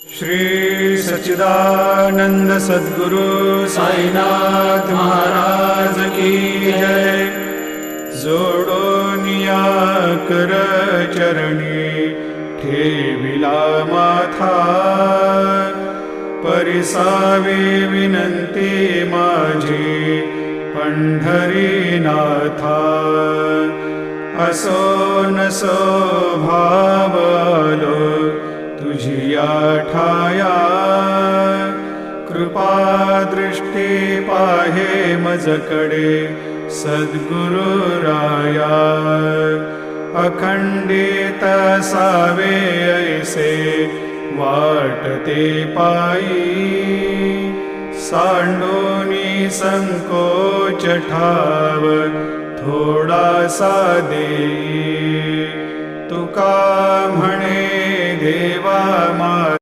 श्री सच्चिदानंद सद्गुरु साईनाथ महाराज की जय। जोडोनिया कर चरणी ठेविला माथा, परिसावे विनंती माझी पंढरीनाथा। असो नसो भाव आलो तुझिया ठाया, कृपा दृष्टी पाहे मजकडे सद्गुरु राया। अखंडित सावे ऐसे वाटते पायी, सांडोनी संकोच ठाव थोडासा देई। तुका म्हणे देवा माझा